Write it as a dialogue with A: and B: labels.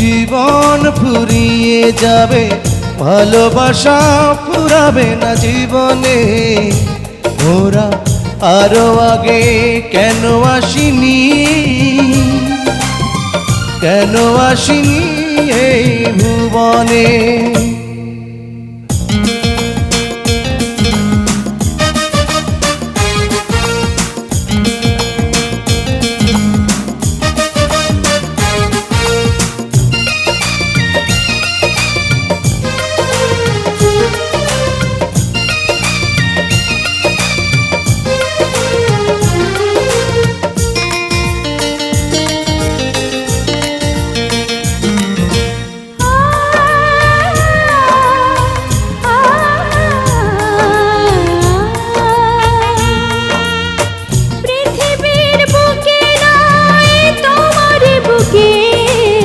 A: জীবন ফুরিয়ে যাবে, ভালোবাসা ফুরাবে না জীবনে। ওরা আরো আগে কেন আসিনি, কেন আসিনি এই ভুবনে।